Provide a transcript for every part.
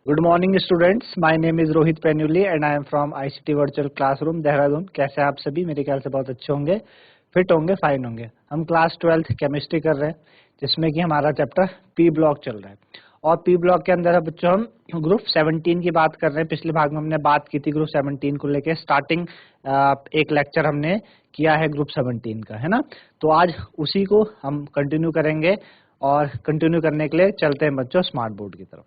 Good morning students, my name is Rohit Penyuli and I am from ICT virtual classroom Dehradun. कैसे हैं आप सभी? मेरे ख्याल से बहुत अच्छे होंगे, फिट होंगे, फाइन होंगे। हम क्लास 12th केमिस्ट्री कर रहे हैं, जिसमें कि हमारा चैप्टर पी ब्लॉक चल रहा है। और पी ब्लॉक के अंदर अब बच्चों हम ग्रुप 17 की बात कर रहे हैं। पिछले भाग में हमने बात की थी ग्रुप 17 को लेके। स्टार्टिंग एक लेक्चर हमने किया है ग्रुप 17 का, है ना। तो आज उसी को हम कंटिन्यू करेंगे और कंटिन्यू करने के लिए चलते हैं बच्चों स्मार्ट बोर्ड की तरफ।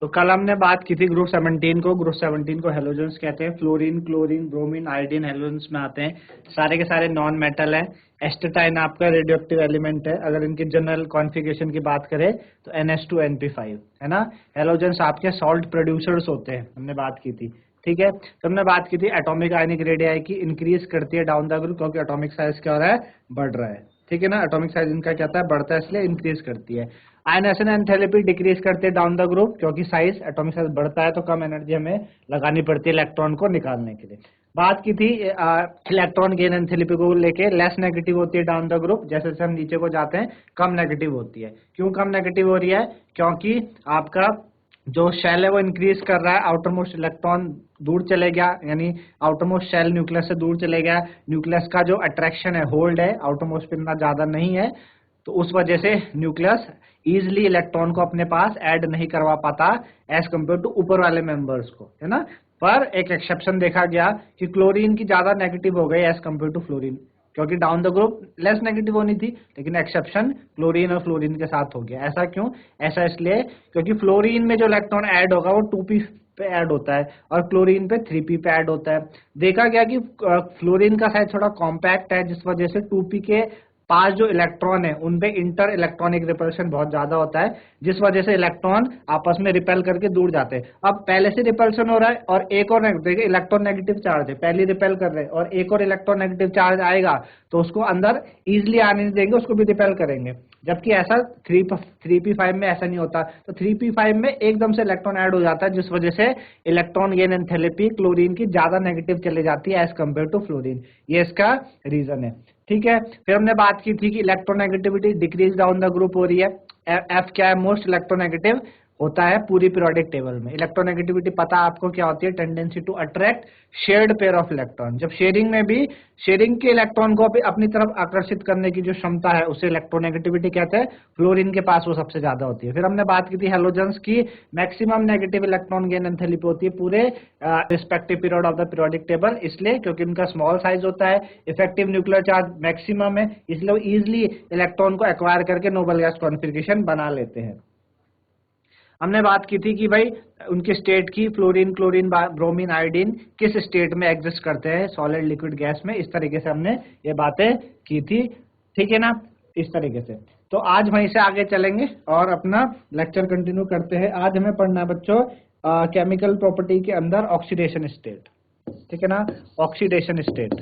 तो कल हमने बात की थी ग्रुप 17 को हेलोजेंस कहते हैं। Fluorine, chlorine, bromine, iodine halogens में आते हैं। सारे के सारे नॉन मेटल है। एस्टेटाइन आपका रेडियोएक्टिव एलिमेंट है। अगर इनकी जनरल कॉन्फ़िगरेशन की बात करें तो NH2 NP5 है ना। हेलोजेंस आपके सॉल्ट प्रोड्यूसर्स होते हैं, हमने बात की थी। ठीक है, तो हमने बात की थी एटॉमिक आयनिक रेडियाई की इंक्रीज करती है डाउन द ग्रुप, क्योंकि एटॉमिक साइज क्या हो रहा है, बढ़ रहा है। ठीक है ना, एटॉमिक साइज इनका क्या होता है, बढ़ता है, इसलिए इंक्रीज करती है। आयनेशन एंथैल्पी डिक्रीज करते हैं डाउन द ग्रुप, क्योंकि साइज एटॉमिक साइज बढ़ता है तो कम एनर्जी हमें लगानी पड़ती है इलेक्ट्रॉन को निकालने के लिए। बात की थी इलेक्ट्रॉन गेन एंथैल्पी को लेके। लेस नेगेटिव होती है डाउन द ग्रुप, जैसे जैसे हम नीचे को जाते हैं कम नेगेटिव होती है। क्यों कम नेगेटिव हो रही है? क्योंकि आपका जो शेल है वो इंक्रीज कर रहा है, आउटर मोस्ट इलेक्ट्रॉन दूर चले गया, यानी आउटर मोस्ट शेल न्यूक्लियस से दूर चले गया। न्यूक्लियस का जो अट्रैक्शन है, होल्ड है, आउटर मोस्ट पे इतना ज्यादा नहीं है, तो उस वजह से न्यूक्लियस इजिली इलेक्ट्रॉन को अपने पास ऐड नहीं करवा पाता एज कम्पेयर टू ऊपर वाले मेंबर्स को, है ना। पर एक एक्सेप्शन देखा गया कि क्लोरीन की ज्यादा नेगेटिव हो गई एज कम्पेयर टू फ्लोरीन, क्योंकि down the group less negative होनी थी, लेकिन एक्सेप्शन क्लोरीन और फ्लोरीन के साथ हो गया। ऐसा क्यों? ऐसा इसलिए क्योंकि फ्लोरीन में जो इलेक्ट्रॉन ऐड होगा वो 2p पे ऐड होता है और क्लोरीन पे 3p पे ऐड होता है। देखा गया कि फ्लोरीन का साइज थोड़ा कॉम्पैक्ट है, जिस वजह से 2p के पास जो इलेक्ट्रॉन है उनपे इंटर इलेक्ट्रॉनिक रिपल्शन बहुत ज्यादा होता है, जिस वजह से इलेक्ट्रॉन आपस में रिपेल करके दूर जाते हैं। अब पहले से रिपल्शन हो रहा है और एक और इलेक्ट्रॉन नेगेटिव चार्ज है, पहले रिपेल कर रहे हैं और एक और इलेक्ट्रॉन नेगेटिव चार्ज आएगा तो उसको अंदर इजिली आने नहीं देंगे, उसको भी रिपेल करेंगे। जबकि ऐसा 3p5 में ऐसा नहीं होता। तो 3p5 में एकदम से इलेक्ट्रॉन ऐड हो जाता है, जिस वजह से इलेक्ट्रॉन गेन एंथैल्पी क्लोरीन की ज्यादा नेगेटिव चली जाती है एज कम्पेयर टू फ्लोरीन। ये इसका रीजन है। ठीक है, फिर हमने बात की थी कि electronegativity decrease down the group हो रही है। एफ क्या है? मोस्ट इलेक्ट्रोनेगेटिव होता है पूरी पीरियोडिक टेबल में। इलेक्ट्रोनेगेटिविटी पता आपको क्या होती है? Tendency to attract shared pair of electron. जब शेयरिंग में भी शेयरिंग के इलेक्ट्रॉन को अपनी तरफ आकर्षित करने की जो क्षमता है उसे इलेक्ट्रोनेगेटिविटी कहते हैं। फ्लोरीन के पास वो सबसे ज्यादा होती है। फिर हमने बात की थी हेलोजेंस की maximum negative electron gain enthalpy होती है पूरे respective period of the periodic table, इसलिए क्योंकि उनका स्मॉल साइज होता है, इफेक्टिव न्यूक्लियर चार्ज मैक्सिमम है, इसलिए वो इजिली इलेक्ट्रॉन को एक्वायर करके नोबल गैस कॉन्फिगरेशन बना लेते हैं। हमने बात की थी कि भाई उनके स्टेट की, फ्लोरीन, क्लोरीन, ब्रोमीन, आयोडीन किस स्टेट में एग्जिस्ट करते हैं, सॉलिड, लिक्विड, गैस में। इस तरीके से हमने ये बातें की थी। ठीक है ना, इस तरीके से। तो आज वहीं से आगे चलेंगे और अपना लेक्चर कंटिन्यू करते हैं। आज हमें पढ़ना है बच्चों केमिकल प्रॉपर्टी के अंदर ऑक्सीडेशन स्टेट। ठीक है ना, ऑक्सीडेशन स्टेट।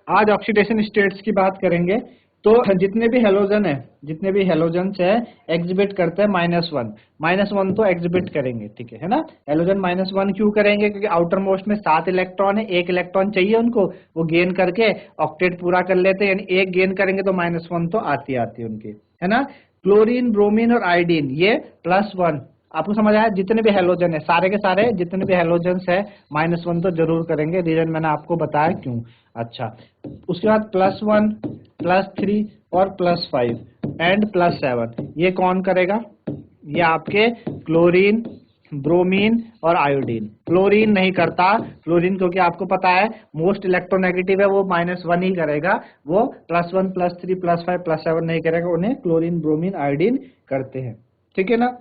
आज ऑक्सीडेशन स्टेट्स की बात करेंगे। तो जितने भी हेलोजन है, जितने भी हेलोजन्स है एग्जिबिट करते हैं -1 तो एग्जिबिट करेंगे। ठीक है ना। हेलोजन -1 क्यों करेंगे? क्योंकि आउटर मोस्ट में 7 इलेक्ट्रॉन है, एक इलेक्ट्रॉन चाहिए उनको, वो गेन करके ऑक्टेट पूरा कर लेते हैं, यानी एक गेन करेंगे तो -1 तो आती है उनकी, है ना। क्लोरीन, ब्रोमीन और आयोडीन ये +1। आपको समझ आया? जितने भी हेलोजन है, सारे के सारे जितने भी हेलोजन्स है -1 तो जरूर करेंगे। रीजन मैंने आपको बताया क्यों। अच्छा, उसके बाद +1, +3 और +5 एंड +7 ये कौन करेगा? ये आपके क्लोरीन, ब्रोमीन और आयोडीन। फ्लोरीन नहीं करता। फ्लोरीन क्योंकि आपको पता है मोस्ट इलेक्ट्रोनेगेटिव है, वो -1 ही करेगा। वो +1, +3, +5, +7 नहीं करेगा, उन्हें क्लोरीन, ब्रोमीन, आयोडीन करते हैं। ठीक है ना।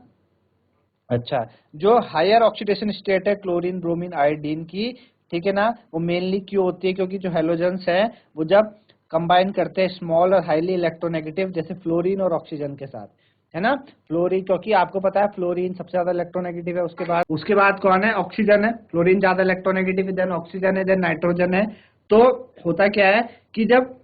अच्छा, जो हायर ऑक्सीडेशन स्टेट है क्लोरीन, ब्रोमीन, आयोडीन की, ठीक है ना, वो मेनली क्यों होती है? क्योंकि जो हेलोजेंस है वो जब कंबाइन करते हैं स्मॉल और हाईली इलेक्ट्रोनेगेटिव जैसे फ्लोरीन और ऑक्सीजन के साथ, है ना, फ्लोरीन, क्योंकि आपको पता है फ्लोरीन सबसे ज्यादा इलेक्ट्रोनेगेटिव है। उसके बाद कौन है, ऑक्सीजन है। फ्लोरीन ज्यादा इलेक्ट्रोनेगेटिव, देन ऑक्सीजन है, देन नाइट्रोजन है। तो होता क्या है कि जब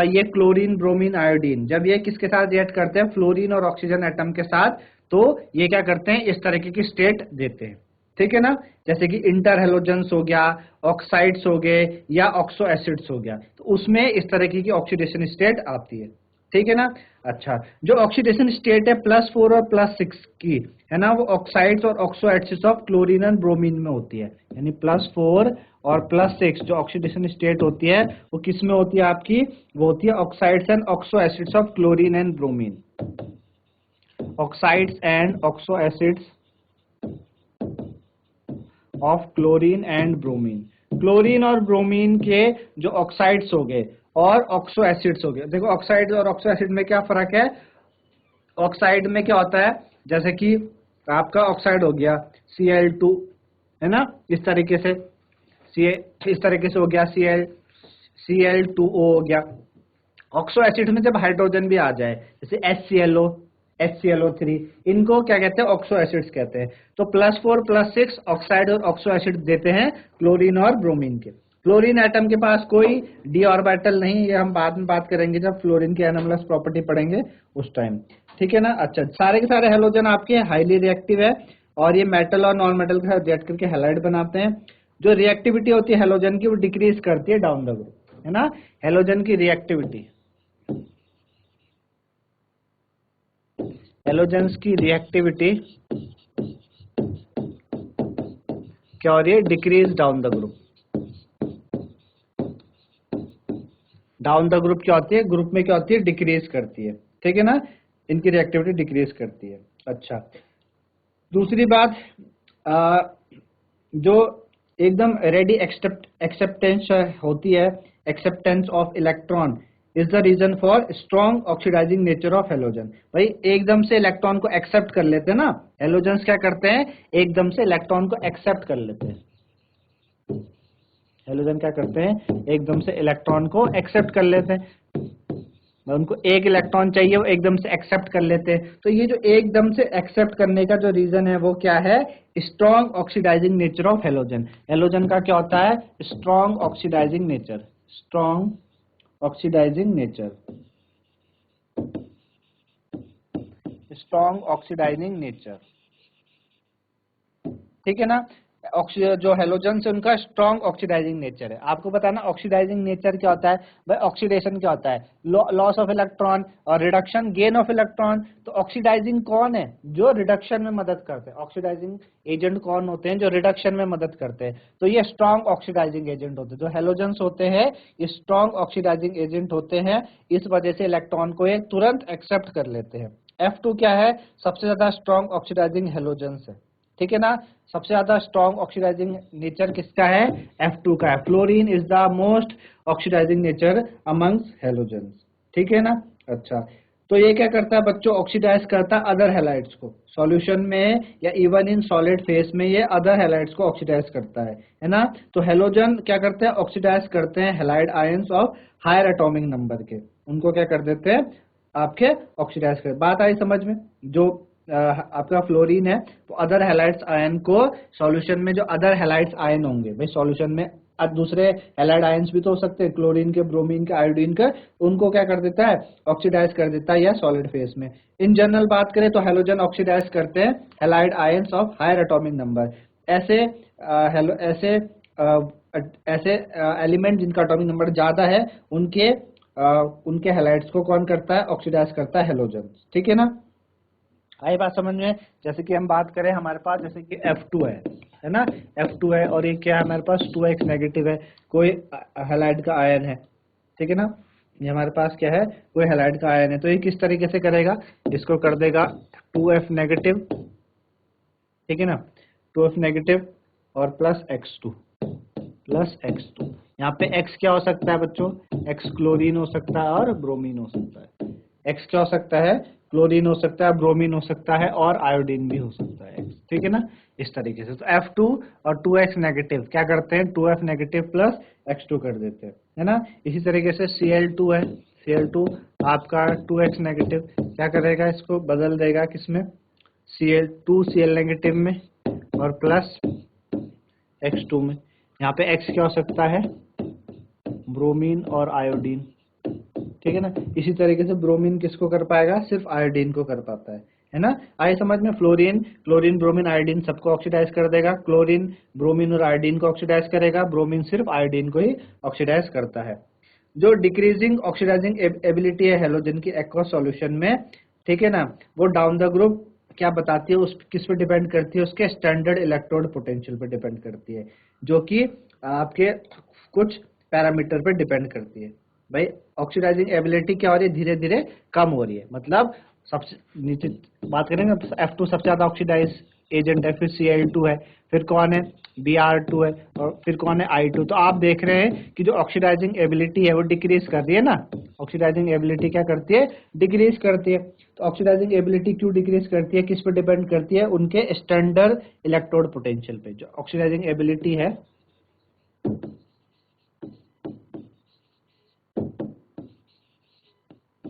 ये क्लोरीन, ब्रोमीन, आयोडीन जब ये किसके साथ रिएक्ट करते हैं, फ्लोरीन और ऑक्सीजन एटम के साथ, तो ये क्या करते हैं, इस तरीके की स्टेट देते हैं। ठीक है ना, जैसे कि इंटर हेलोजेंस हो गया, ऑक्साइड्स हो गए, या ऑक्सो एसिड्स हो गया, तो उसमें इस तरीके की ऑक्सीडेशन स्टेट आती है। ठीक है ना। अच्छा, जो ऑक्सीडेशन स्टेट है +4 और +6 की, है ना, वो ऑक्साइड्स और oxo acids of chlorine and bromine में होती है। यानी +4 और +6 जो ऑक्सीडेशन स्टेट होती है वो किस में होती है आपकी, वो होती है oxides and oxo acids of chlorine and bromine. Oxides and oxo acids of chlorine and bromine. Chlorine और ब्रोमीन के जो ऑक्साइड्स हो गए और ऑक्सो एसिड्स हो गए। देखो ऑक्साइड और ऑक्सो एसिड में क्या फर्क है, ऑक्साइड में क्या होता है, जैसे कि आपका ऑक्साइड हो गया Cl2, है ना, इस तरीके से इस तरीके से हो गया Cl2O हो गया। ऑक्सो एसिड में जब हाइड्रोजन भी आ जाए, जैसे HClO, HClO3, इनको क्या कहते हैं, ऑक्सो एसिड्स कहते हैं। तो +4 +6 ऑक्साइड और ऑक्सो एसिड देते हैं क्लोरीन और ब्रोमीन के। क्लोरीन एटम के पास कोई डी ऑर्बिटल नहीं, ये हम बाद में बात करेंगे जब फ्लोरीन की एनोमलस प्रॉपर्टी पढ़ेंगे उस टाइम। ठीक है ना। अच्छा, सारे के सारे हेलोजन आपके हाईली रिएक्टिव है और ये मेटल और नॉन मेटल के साथ रिएक्ट करके हैलाइड बनाते हैं। जो रिएक्टिविटी होती है हेलोजन की वो डिक्रीज करती है डाउन द ग्रुप, है ना। हेलोजन की रिएक्टिविटी, हेलोजेंस की रिएक्टिविटी क्या हो रही है, decrease down the group. Down the group क्या होती है, ग्रुप में क्या होती है, डिक्रीज करती है। ठीक है ना, इनकी रिएक्टिविटी डिक्रीज करती है। अच्छा, दूसरी बात, जो एकदम रेडी एक्सेप्टेंस होती है, acceptance of electron is the reason for strong oxidising nature of halogen. भाई एकदम से इलेक्ट्रॉन को एक्सेप्ट कर लेते हैं ना, हेलोजेंस क्या करते हैं, एकदम से इलेक्ट्रॉन को एक्सेप्ट कर लेते हैं। हेलोजन क्या करते हैं, एकदम से इलेक्ट्रॉन को एक्सेप्ट कर लेते हैं। उनको एक इलेक्ट्रॉन चाहिए, वो एकदम से एक्सेप्ट कर लेते हैं। तो ये जो एकदम से एक्सेप्ट करने का जो रीजन है वो क्या है, strong oxidising nature of halogen. Halogen का क्या होता है, strong oxidising nature, strong oxidising nature, strong oxidising nature. ठीक है ना। जो हेलोजन से उनका स्ट्रॉन्ग ऑक्सीडाइजिंग नेचर है। आपको पता है ना ऑक्सीडाइजिंग नेचर क्या होता है, भाई ऑक्सीडेशन क्या होता है, लॉस ऑफ इलेक्ट्रॉन और रिडक्शन, गेन ऑफ इलेक्ट्रॉन। तो ऑक्सीडाइजिंग कौन है, जो रिडक्शन में मदद करते हैं। ऑक्सीडाइजिंग एजेंट कौन होते हैं, जो रिडक्शन में मदद करते हैं। तो ये स्ट्रॉन्ग ऑक्सीडाइजिंग एजेंट होते हैं। जो हेलोजेंस होते हैं ये स्ट्रॉन्ग ऑक्सीडाइजिंग एजेंट होते हैं, इस वजह से इलेक्ट्रॉन को ये तुरंत एक्सेप्ट कर लेते हैं। F2 क्या है, सबसे ज्यादा स्ट्रॉन्ग ऑक्सीडाइजिंग हेलोजेंस है। ठीक है ना, सबसे ज्यादा स्ट्रॉन्ग ऑक्सीडाइजिंग नेचर किसका है, F2 का है। Fluorine is the most oxidising nature amongst halogens. ठीक है ना। अच्छा, तो ये क्या करता है बच्चों, ऑक्सीडाइज करता है अदर हैलाइड्स को सॉल्यूशन में या इवन इन सॉलिड फेस में, ये अदर हैलाइड्स को ऑक्सीडाइज करता है ना। तो हेलोजन क्या करते हैं, ऑक्सीडाइज करते हैं halide ions of higher atomic number के, उनको क्या कर देते हैं आपके ऑक्सीडाइज कर। बात आई समझ में। जो आपका फ्लोरीन है तो अदर हैलाइड्स आयन को सॉल्यूशन में, जो अदर हैलाइड्स आयन होंगे भाई सॉल्यूशन में, अब दूसरे हैलाइड आयंस भी तो हो सकते हैं, क्लोरीन के, ब्रोमीन के, आयोडीन के, उनको क्या कर देता है, ऑक्सीडाइज कर देता है या सॉलिड फेस में। इन जनरल बात करें तो हेलोजन ऑक्सीडाइज करते हैं halide ions of higher atomic number. ऐसे ऐसे एलिमेंट जिनका एटॉमिक नंबर ज्यादा है उनके हैलाइड्स को कौन करता है, ऑक्सीडाइज करता है हेलोजन। ठीक है ना, आई बात समझ में। जैसे कि हम बात करें हमारे पास जैसे कि F2 है ना, F2 है और ये क्या है हमारे पास 2x नेगेटिव है, कोई हैलाइड का आयन है। ठीक है ना, ये हमारे पास क्या है, कोई हैलाइड का आयन है। तो ये किस तरीके से करेगा, इसको कर देगा 2f नेगेटिव। ठीक है ना, 2f नेगेटिव और +x2 +x2। यहाँ पे x क्या हो सकता है बच्चों, x क्लोरीन हो सकता है और ब्रोमीन हो सकता है। x क्या हो सकता है, क्लोरीन हो सकता है, ब्रोमीन हो सकता है और आयोडीन भी हो सकता है। ठीक है ना, इस तरीके से। तो F2 और 2x नेगेटिव क्या करते हैं, 2f नेगेटिव +x2 कर देते हैं, है ना। इसी तरीके से Cl2 है, Cl2 आपका 2x नेगेटिव क्या करेगा, इसको बदल देगा किसमें, Cl नेगेटिव में और प्लस X2 में। यहाँ पे X क्या हो सकता है, ब्रोमीन और आयोडीन, ठीक है ना। इसी तरीके से ब्रोमीन किसको कर पाएगा, सिर्फ आयोडीन को कर पाता है ना। आइए समझ में, फ्लोरीन क्लोरीन ब्रोमीन आयोडीन सबको ऑक्सीडाइज कर देगा, क्लोरीन ब्रोमीन और आयोडीन को ऑक्सीडाइज करेगा, ब्रोमीन सिर्फ आयोडीन को ही ऑक्सीडाइज करता है। जो डिक्रीजिंग ऑक्सीडाइजिंग एबिलिटी है हेलोजन की एक्वस सॉल्यूशन में, ठीक है ना, वो डाउन द ग्रुप क्या बताती है, उस किस पे डिपेंड करती है, उसके स्टैंडर्ड इलेक्ट्रोड पोटेंशियल पे डिपेंड करती है, जो कि आपके कुछ पैरामीटर पे डिपेंड करती है। भाई ऑक्सीडाइजिंग एबिलिटी क्या हो रही है, धीरे धीरे कम हो रही है, मतलब सबसे नीचे बात करेंगे F2 सबसे ज्यादा ऑक्सीडाइज एजेंट है, फिर Cl2 है, फिर कौन है, Br2 है, और फिर कौन है, I2। तो आप देख रहे हैं कि जो ऑक्सीडाइजिंग एबिलिटी है वो डिक्रीज कर रही है ना, ऑक्सीडाइजिंग एबिलिटी क्या करती है, डिक्रीज करती है। तो ऑक्सीडाइजिंग एबिलिटी क्यों डिक्रीज करती है, किस पे डिपेंड करती है, उनके स्टैंडर्ड इलेक्ट्रोड पोटेंशियल पे। जो ऑक्सीडाइजिंग एबिलिटी है,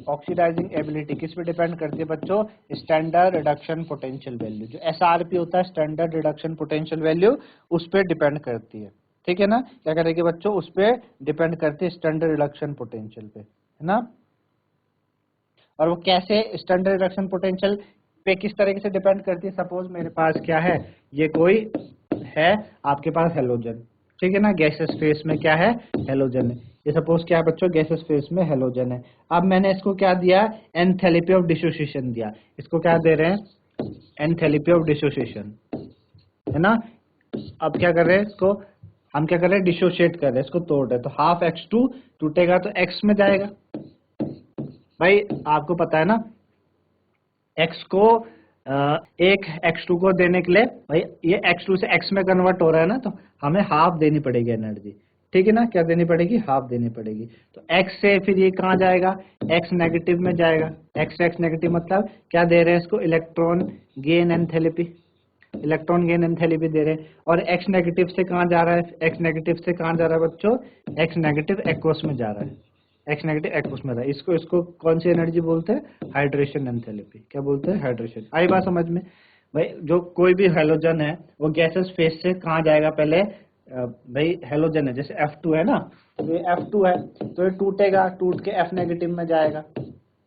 ऑक्सीडाइजिंग एबिलिटी किस पे डिपेंड करती है बच्चों, स्टैंडर्ड रिडक्शन पोटेंशियल वैल्यू, जो SRP होता है स्टैंडर्ड रिडक्शन पोटेंशियल वैल्यू, उस पे डिपेंड करती है, ठीक है ना। क्या करेगी बच्चों, उस पे डिपेंड करती है स्टैंडर्ड रिडक्शन पोटेंशियल पे, है ना। और वो कैसे स्टैंडर्ड रिडक्शन पोटेंशियल पे किस तरीके से डिपेंड करती है, सपोज मेरे पास क्या है, ये कोई है आपके पास हेलोजन, ठीक है ना, गैसेस फेस में क्या है, हेलोजन है। ये सपोज क्या है बच्चों, गैसेस फेस में हेलोजन है। अब मैंने इसको क्या दिया, एंथैल्पी ऑफ डिसोसिएशन दिया। इसको क्या दे रहे हैं, एंथैल्पी ऑफ डिसोसिएशन, है ना। अब क्या कर रहे हैं, इसको हम क्या कर रहे हैं, डिसोशिएट कर रहे हैं, इसको तोड़ रहे हैं। तो हाफ X2 टूटेगा तो X में जाएगा। भाई आपको पता है ना, X को एक X2 को देने के लिए, भाई ये X2 से X में कन्वर्ट हो रहा है ना, तो हमें हाफ देनी पड़ेगी एनर्जी, ठीक है ना। क्या देनी पड़ेगी, हाफ देनी पड़ेगी। तो X से फिर ये कहाँ जाएगा, X नेगेटिव में जाएगा। X नेगेटिव मतलब क्या दे रहे हैं इसको, electron gain enthalpy, electron gain enthalpy दे रहे हैं। और X नेगेटिव से कहाँ जा रहा है, X नेगेटिव से कहाँ जा रहा है बच्चों, X नेगेटिव एक्वस में जा रहा है, X नेगेटिव एक्वस में रहा है। इसको इसको कौन सी एनर्जी बोलते हैं, हाइड्रेशन एंथैल्पी। क्या बोलते हैं, हाइड्रेशन। आई बात समझ में। भाई जो कोई भी हेलोजन है वो गैसेस फेज से कहाँ जाएगा, पहले भाई हेलोजन है जैसे F2 है ना, तो ये F2 है, तो ये टूटेगा, टूट के F नेगेटिव में जाएगा,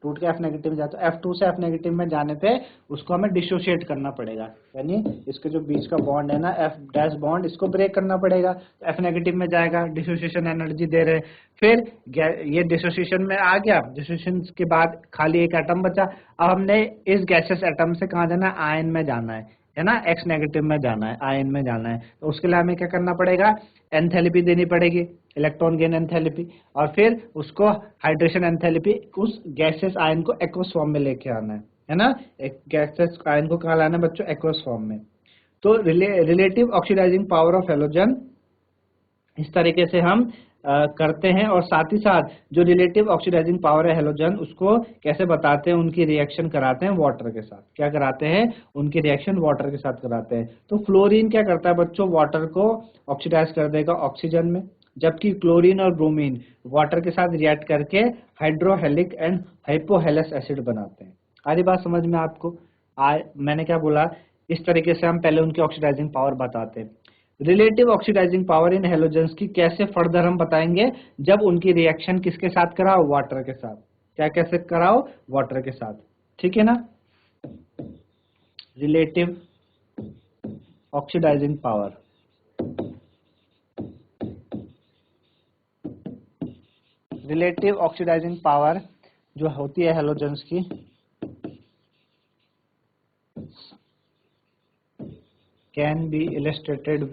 टूट के F नेगेटिव में जाता है। तो F2 से F नेगेटिव में जाने पे उसको हमें डिसोशिएट करना पड़ेगा, यानी इसके जो बीच का बॉन्ड है ना, F डैश बॉन्ड, इसको ब्रेक करना पड़ेगा। तो F नेगेटिव में जाएगा, डिसोसिएशन एनर्जी दे रहे। फिर ये डिसोसिएशन में आ गया, डिसोसिएशन के बाद खाली एक एटम बचा। अब हमने इस गैसेस एटम से कहाँ जाना है, आयन में जाना है ना, X नेगेटिव में जाना है, आयन में जाना है। तो उसके लिए हमें क्या करना पड़ेगा, एंथैल्पी देनी पड़ेगी, इलेक्ट्रॉन गेन एंथैल्पी, और फिर उसको हाइड्रेशन एंथैल्पी, उस गैसेस आयन को एक्वस फॉर्म में लेके आना है ना। एक गैसेस आयन को कहाँ लाना है बच्चों, एक्वस फॉर्म में। तो relative oxidizing power of halogen इस तरीके से हम करते हैं। और साथ ही साथ जो रिलेटिव ऑक्सीडाइजिंग पावर है हेलोजन, उसको कैसे बताते हैं, उनकी रिएक्शन कराते हैं वाटर के साथ। क्या कराते हैं, उनकी रिएक्शन वाटर के साथ कराते हैं। तो फ्लोरीन क्या करता है बच्चों, वाटर को ऑक्सीडाइज कर देगा ऑक्सीजन में, जबकि क्लोरीन और ब्रोमीन वाटर के साथ रिएक्ट करके हाइड्रोहेलिक एंड हाइपोहेलस एसिड बनाते हैं। सारी बात समझ में आपको मैंने क्या बोला, इस तरीके से हम पहले उनकी ऑक्सीडाइजिंग पावर बताते हैं। रिलेटिव ऑक्सीडाइजिंग पावर इन हेलोजेंस की कैसे फर्दर हम बताएंगे, जब उनकी रिएक्शन किसके साथ कराओ, वाटर के साथ। क्या कैसे कराओ, वाटर के साथ, ठीक है ना। Relative oxidizing power, relative oxidizing power जो होती है हेलोजेंस की, can be illustrated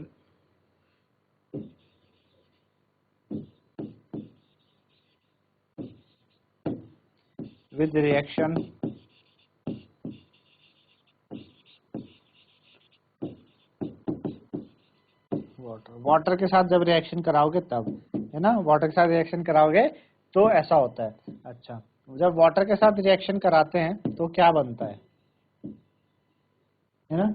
with reaction water के साथ जब रिएक्शन कराओगे तब, है ना, वाटर के साथ रिएक्शन कराओगे तो ऐसा होता है। अच्छा, जब वाटर के साथ रिएक्शन कराते हैं तो क्या बनता है ना,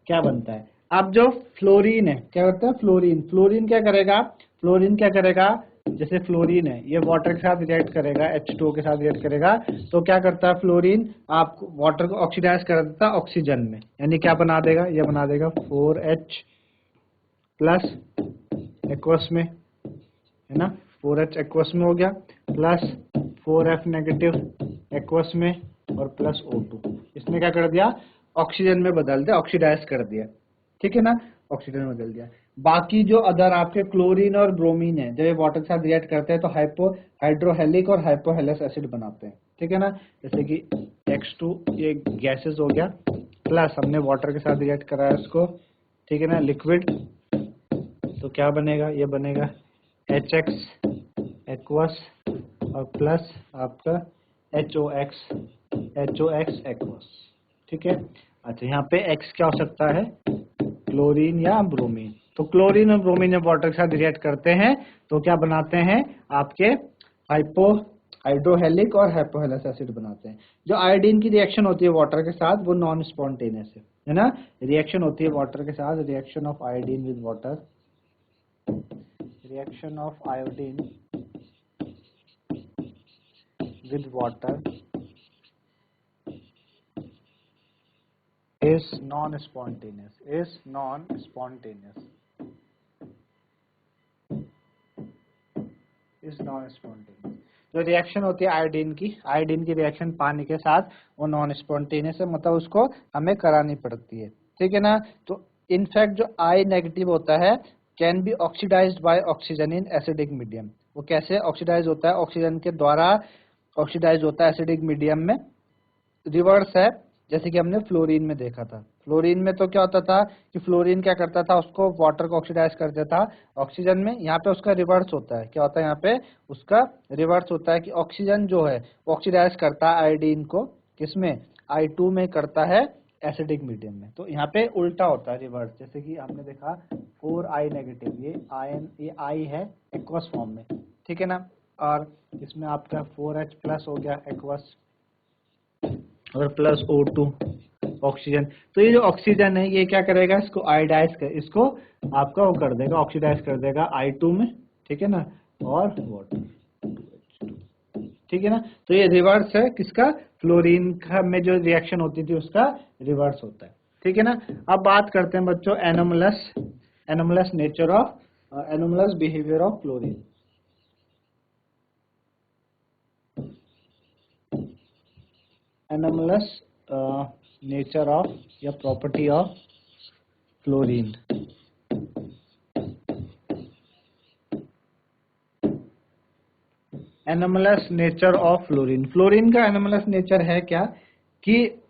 क्या बनता है। अब जो फ्लोरीन है, क्या होता है, फ्लोरीन, फ्लोरीन क्या करेगा, फ्लोरीन क्या करेगा, जैसे फ्लोरीन है, ये वाटर के साथ रिएक्ट करेगा, H2O के साथ रिएक्ट करेगा, तो क्या करता है फ्लोरीन, आप वाटर को ऑक्सीडाइज कर देता है ऑक्सीजन में, यानी क्या बना देगा, ये बना देगा 4H प्लस एक्वस में, है ना, 4H एक्वस में हो गया, प्लस 4F नेगेटिव एक्वस में, और प्लस O2। इसने क्या कर दिया, ऑक्सीजन में बदल दिया, ऑक्सीडाइज कर दिया, ठीक है ना, ऑक्सीजन में बदल दिया। बाकी जो अदर आपके क्लोरीन और ब्रोमीन है, जब ये वाटर के साथ रिएक्ट करते हैं तो हाइड्रोहेलिक और हाइपोहेलस एसिड बनाते हैं, ठीक है ना, जैसे कि X2 ये गैसेस हो गया, प्लस हमने वाटर के साथ रिएक्ट कराया इसको, ठीक है ना, लिक्विड, तो क्या बनेगा, ये बनेगा HX एक्वस और प्लस आपका HOX एक्वस, ठीक है। अच्छा, यहाँ पे X क्या हो सकता है, क्लोरीन या ब्रोमीन। तो क्लोरीन और ब्रोमीन जब वाटर के साथ रिएक्ट करते हैं तो क्या बनाते हैं, आपके हाइड्रोहेलिक और हाइपोहेलस एसिड बनाते हैं। जो आयोडीन की रिएक्शन होती है वाटर के साथ वो नॉन स्पॉन्टेनियस है ना, रिएक्शन होती है वाटर के साथ, reaction of iodine with water, reaction of iodine with water is non-spontaneous, is non-spontaneous, is non-spontaneous। जो रिएक्शन होती है आयोडीन की रिएक्शन पानी के साथ, वो नॉन स्पॉन्टेनियस है, मतलब उसको हमें करानी पड़ती है, ठीक है ना। तो इनफैक्ट जो I नेगेटिव होता है can be oxidized by oxygen in acidic medium. वो कैसे ऑक्सीडाइज होता है, ऑक्सीजन के द्वारा ऑक्सीडाइज होता है एसिडिक मीडियम में। रिवर्स है, जैसे कि हमने फ्लोरीन में देखा था। फ्लोरीन में तो क्या होता था कि फ्लोरीन क्या करता था, उसको वाटर को ऑक्सीडाइज कर देता ऑक्सीजन में। यहाँ पे उसका रिवर्स होता है, क्या होता है यहाँ पे उसका रिवर्स होता है कि ऑक्सीजन जो है वो ऑक्सीडाइज करता है आयोडीन को, किसमें, I2 में करता है एसिडिक मीडियम में। तो यहाँ पे उल्टा होता है, रिवर्स, जैसे कि हमने देखा 4I नेगेटिव, ये I है एक्वस फॉर्म में, ठीक है ना, और इसमें आपका 4H प्लस हो गया एक्वस और प्लस O2 ऑक्सीजन। तो ये जो ऑक्सीजन है ये क्या करेगा, इसको आयोडाइज कर, इसको आपका वो कर देगा, ऑक्सीडाइज कर देगा I2 में, ठीक है ना, और वाटर, ठीक है ना। तो ये रिवर्स है किसका, फ्लोरीन का में जो रिएक्शन होती थी उसका रिवर्स होता है, ठीक है ना। अब बात करते हैं बच्चों anomalous nature of anomalous behaviour of fluorine. anomalous nature of या property of fluorine। anomalous nature of fluorine, fluorine का anomalous nature है क्या कि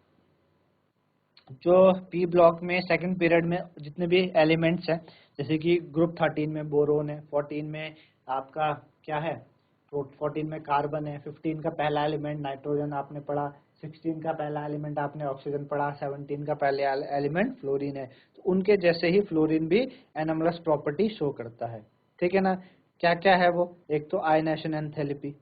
जो पी ब्लॉक में सेकंड पीरियड में जितने भी एलिमेंट्स हैं, जैसे कि ग्रुप 13 में बोरोन है, 14 में आपका क्या है, 14 में कार्बन है, 15 का पहला एलिमेंट नाइट्रोजन आपने पढ़ा, 16 का पहला एलिमेंट आपने ऑक्सीजन पढ़ा, 17 का पहला एलिमेंट फ्लोरीन है। तो उनके जैसे ही फ्लोरीन भी एनोमलस प्रॉपर्टी शो करता है, ठीक है ना। क्या क्या है वो, एक तो ionisation enthalpy,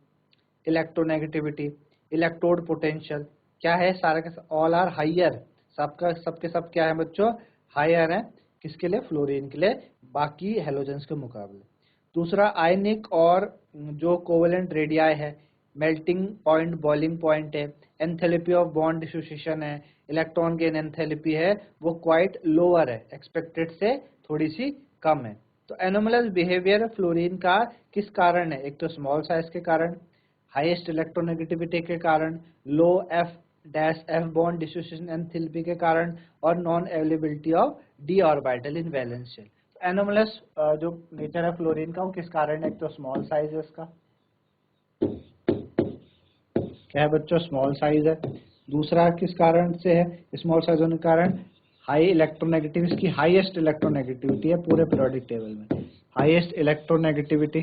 electronegativity, electrode potential, क्या है सारे के ऑल आर हाइयर, सबके सब क्या है बच्चों, हायर है, किसके लिए, फ्लोरीन के लिए, बाकी हेलोजेंस के मुकाबले। दूसरा आयनिक और जो कोवेलेंट रेडियाई है, मेल्टिंग पॉइंट, बॉइलिंग पॉइंट है, एंथैल्पी ऑफ बॉन्ड डिसोसिएशन है, इलेक्ट्रॉन गेन एंथैल्पी है, वो क्वाइट लोअर है, एक्सपेक्टेड से थोड़ी सी कम है। तो एनोमलस बिहेवियर फ्लोरीन का किस कारण है, एक तो स्मॉल साइज के कारण, हाईएस्ट इलेक्ट्रोनेगेटिविटी के कारण, low F bond dissociation enthalpy के कारण, और non availability of d orbital in valence shell. Anomalous जो नेचर है फ्लोरीन का वो किस कारण है, एक तो स्मॉल साइज है इसका, क्या है बच्चों, स्मॉल साइज है। दूसरा किस कारण से है, स्मॉल साइज होने के कारण हाई इलेक्ट्रोनेगेटिव, इसकी हाईएस्ट इलेक्ट्रोनेगेटिविटी है पूरे पीरियोडिक टेबल में, हाईएस्ट इलेक्ट्रोनेगेटिविटी,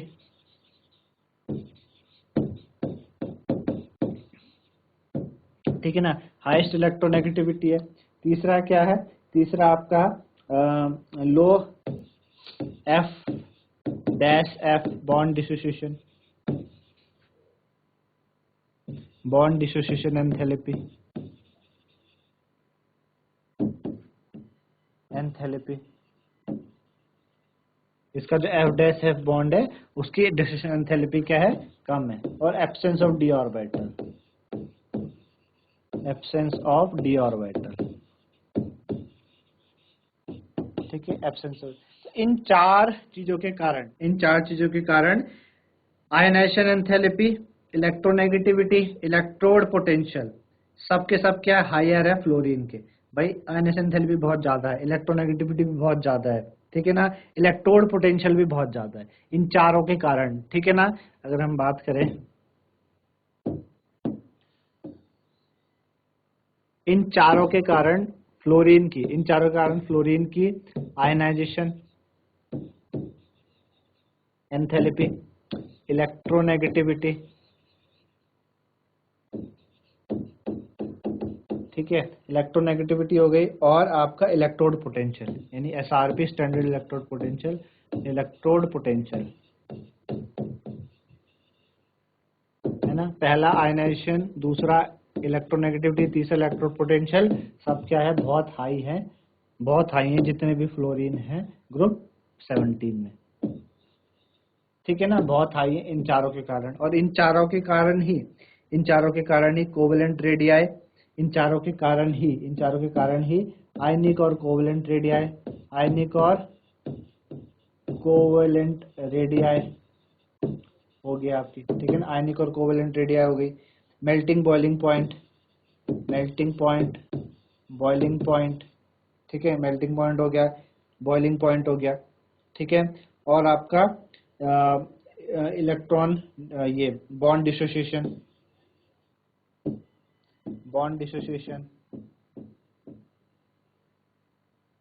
ठीक है ना, हाईएस्ट इलेक्ट्रोनेगेटिविटी है। तीसरा क्या है, तीसरा आपका लो F बॉन्ड डिसोसिएशन एंथैल्पी, इसका जो F डैश F बॉन्ड है उसकी डिस्ट्रीब्यूशन एंथैल्पी क्या है, कम है। और absence of d orbital, absence of d orbital, ठीक है, एब्सेंस ऑफ। इन चार चीजों के कारण ionization enthalpy, electronegativity, electrode potential सबके सब क्या हायर है फ्लोरीन के। भाई आयनाइजेशन एंथैल्पी बहुत ज्यादा है, इलेक्ट्रोनेगेटिविटी भी बहुत ज्यादा है, ठीक है ना, इलेक्ट्रोड पोटेंशियल भी बहुत ज्यादा है, इन चारों के कारण, ठीक है ना। अगर हम बात करें इन चारों के कारण फ्लोरीन की आयनाइजेशन एंथैल्पी, इलेक्ट्रोनेगेटिविटी, ठीक है, इलेक्ट्रोनेगेटिविटी हो गई, और आपका इलेक्ट्रोड पोटेंशियल यानी SRP स्टैंडर्ड इलेक्ट्रोड पोटेंशियल है ना। पहला आयनाइजेशन, दूसरा इलेक्ट्रोनेगेटिविटी, तीसरा इलेक्ट्रोड पोटेंशियल, सब क्या है, बहुत हाई है जितने भी फ्लोरीन है ग्रुप 17 में, ठीक है ना, बहुत हाई है इन चारों के कारण। और इन चारों के कारण ही कोवेलेंट रेडियाई, इन चारों के कारण ही आयनिक और कोवेलेंट रेडियाई, हो गया आपकी, ठीक है ना, आयनिक और कोवेलेंट रेडियाई हो गई। मेल्टिंग बॉइलिंग पॉइंट, ठीक है, मेल्टिंग पॉइंट हो गया, बॉइलिंग पॉइंट हो गया, ठीक है। और आपका इलेक्ट्रॉन ये बॉन्ड डिसोसिएशन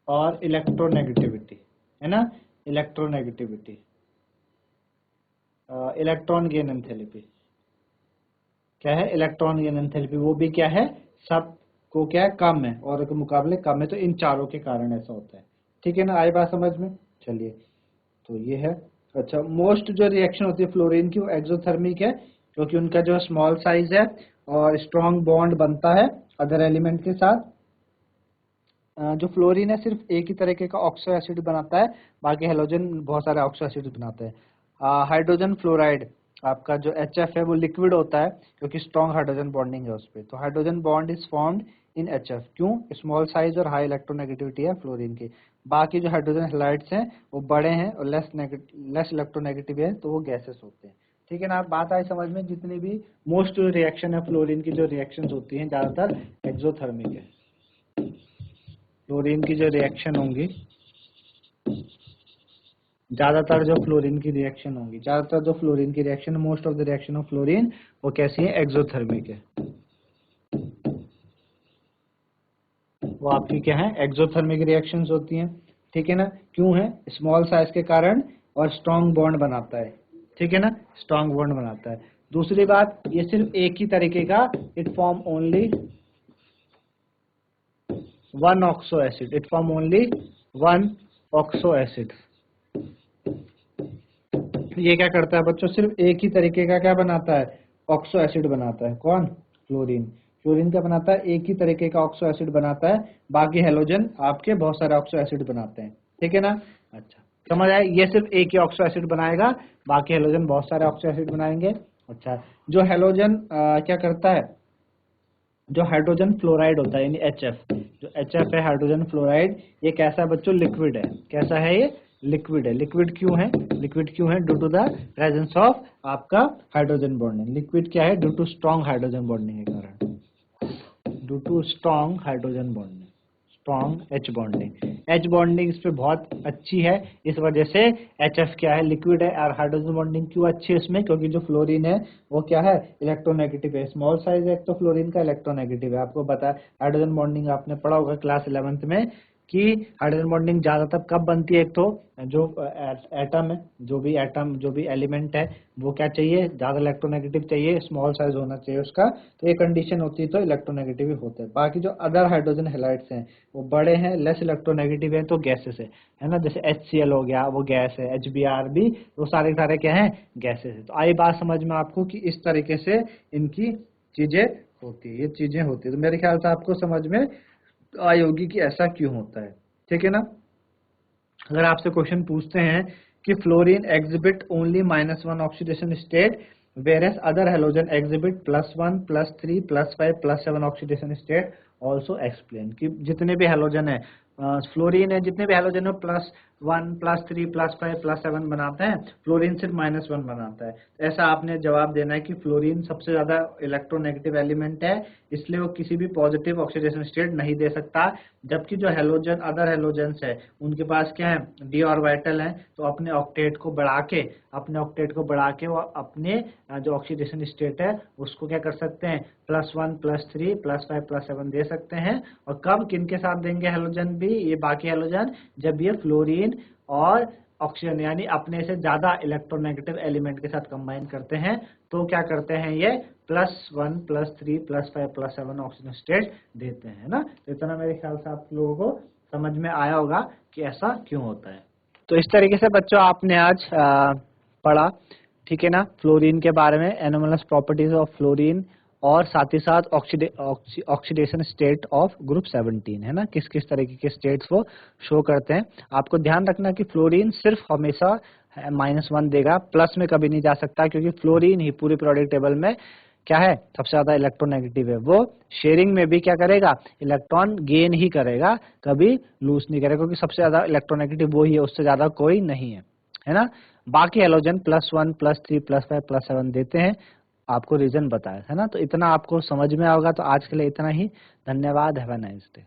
और इलेक्ट्रोनेगेटिविटी, है ना, इलेक्ट्रोनेगेटिविटी, इलेक्ट्रॉन गेन एंथैल्पी, क्या है, इलेक्ट्रॉन गेन एंथैल्पी, वो भी क्या है, सब को क्या है, कम है, और के मुकाबले कम है। तो इन चारों के कारण ऐसा होता है, ठीक है ना, आई बात समझ में। चलिए, तो ये है। अच्छा, मोस्ट जो रिएक्शन होती है फ्लोरीन की वो एक्सोथर्मिक है, क्योंकि उनका जो स्मॉल साइज है और स्ट्रॉन्ग बॉन्ड बनता है अदर एलिमेंट के साथ। जो फ्लोरीन है सिर्फ एक ही तरीके का ऑक्सो एसिड बनाता है, बाकी हेलोजन बहुत सारे ऑक्सो एसिड बनाते हैं। हाइड्रोजन फ्लोराइड, आपका जो HF है वो लिक्विड होता है क्योंकि स्ट्रॉन्ग हाइड्रोजन बॉन्डिंग है उस पर। तो hydrogen bond is formed in HF, क्यों, स्मॉल साइज और हाई इलेक्ट्रोनेगेटिविटी है फ्लोरीन की। बाकी जो हाइड्रोजन हैलाइड्स हैं वो बड़े हैं और लेस इलेक्ट्रोनेगेटिव है, तो वो गैसेस होते हैं, ठीक है ना। बात आई समझ में। जितनी भी मोस्ट रिएक्शन है फ्लोरीन की, जो रिएक्शंस होती हैं ज्यादातर एक्सोथर्मिक है। फ्लोरीन की जो रिएक्शन होंगी, ज्यादातर जो फ्लोरीन की reaction most of the reaction of fluorine वो कैसी है, एक्सोथर्मिक है। वो आपकी क्या है, एक्सोथर्मिक रिएक्शंस होती हैं, ठीक है ना। क्यों है, स्मॉल साइज के कारण और स्ट्रॉन्ग बॉन्ड बनाता है, ठीक है ना, स्ट्रॉन्ग बॉन्ड बनाता है। दूसरी बात, ये सिर्फ एक ही तरीके का, it form only one oxo acid, ये क्या करता है बच्चों, सिर्फ एक ही तरीके का क्या बनाता है, ऑक्सो एसिड बनाता है। कौन, फ्लोरीन क्या बनाता है, एक ही तरीके का ऑक्सो एसिड बनाता है, बाकी हेलोजन आपके बहुत सारे ऑक्सो एसिड बनाते हैं, ठीक है ना। अच्छा, समझ आया, ये सिर्फ एक ही ऑक्सो एसिड बनाएगा, बाकी हेलोजन बहुत सारे ऑक्सो एसिड बनाएंगे। अच्छा, जो हेलोजन क्या करता है, जो हाइड्रोजन फ्लोराइड होता है यानी HF, जो HF है हाइड्रोजन फ्लोराइड, ये कैसा है बच्चों, लिक्विड है। कैसा है ये, लिक्विड है। लिक्विड क्यों है, due to the presence of आपका हाइड्रोजन बॉन्डिंग। लिक्विड क्या है, due to strong hydrogen bonding के कारण, स्ट्रॉन्ग H बॉन्डिंग इस पे बहुत अच्छी है, इस वजह से HF क्या है, लिक्विड है। और हाइड्रोजन बॉन्डिंग क्यों अच्छी है इसमें, क्योंकि जो फ्लोरीन है वो क्या है, इलेक्ट्रोनेगेटिव है, स्मॉल साइज है तो फ्लोरीन का इलेक्ट्रोनेगेटिव है। आपको पता है हाइड्रोजन बॉन्डिंग आपने पढ़ा होगा क्लास 11th में कि हाइड्रोजन बॉन्डिंग ज्यादातर कब बनती है, एक तो जो एटम है, जो भी एलिमेंट है वो क्या चाहिए, ज्यादा इलेक्ट्रोनेगेटिव चाहिए, स्मॉल साइज होना चाहिए उसका, तो ये कंडीशन होती है तो इलेक्ट्रोनेगेटिव होता है। बाकी जो अदर हाइड्रोजन हैलाइड्स हैं वो बड़े हैं, लेस इलेक्ट्रोनेगेटिव है, तो गैसेस है ना, जैसे HCl हो गया वो गैस है, HBr भी, वो सारे क्या है, गैसेस है। तो आई बात समझ में आपको कि इस तरीके से इनकी चीजें होती है, ये चीजें होती है। तो मेरे ख्याल से आपको समझ में आई होगी कि ऐसा क्यों होता है, ठीक है ना। अगर आपसे क्वेश्चन पूछते हैं कि fluorine exhibit only -1 oxidation state whereas other halogen exhibit +1 +3 +5 +7 oxidation state also explain कि जितने भी हैलोजन है फ्लोरीन है, जितने भी हैलोजन है +1 +3 +5 +7 बनाते हैं, फ्लोरीन सिर्फ -1 बनाता है। ऐसा आपने जवाब देना है कि फ्लोरीन सबसे ज्यादा इलेक्ट्रोनेगेटिव एलिमेंट है, इसलिए वो किसी भी पॉजिटिव ऑक्सीडेशन स्टेट नहीं दे सकता, जबकि जो हैलोजन अदर हैलोजेंस है उनके पास क्या है, डी ऑर्बिटल है, तो अपने ऑक्टेट को बढ़ा के वो अपने जो ऑक्सीडेशन स्टेट है उसको क्या कर सकते हैं, +1 +3 +5 +7 दे सकते हैं। और कब किन के साथ देंगे हैलोजन भी, ये बाकी हैलोजन, जब ये फ्लोरीन और ऑक्सीजन यानी अपने से ज्यादा इलेक्ट्रोनेगेटिव एलिमेंट के साथ कंबाइन करते हैं, तो क्या करते हैं ये +1 +3 +5 +7 ऑक्सीजन स्टेट देते हैं ना। तो इतना मेरे ख्याल से आप लोगों को समझ में आया होगा कि ऐसा क्यों होता है। तो इस तरीके से बच्चों आपने आज पढ़ा, ठीक है ना, फ्लोरीन के बारे में, एनोमलस प्रॉपर्टीज ऑफ फ्लोरीन, और साथ ही साथ ऑक्सीडेशन स्टेट ऑफ ग्रुप 17 है ना, किस किस तरीके के स्टेट्स वो शो करते हैं। आपको ध्यान रखना कि फ्लोरीन सिर्फ हमेशा -1 देगा, प्लस में कभी नहीं जा सकता, क्योंकि फ्लोरीन ही पूरे पीरियोडिक टेबल में क्या है, सबसे ज्यादा इलेक्ट्रोनेगेटिव है। वो शेयरिंग में भी क्या करेगा, इलेक्ट्रॉन गेन ही करेगा, कभी लूज नहीं करेगा, क्योंकि सबसे ज्यादा इलेक्ट्रोनेगेटिव वो ही है, उससे ज्यादा कोई नहीं है ना। बाकी हैलोजन +1 +3 +5 +7 देते हैं, आपको रीजन बताया है ना। तो इतना आपको समझ में आओगा। तो आज के लिए इतना ही, धन्यवाद, हैव अ नाइस डे।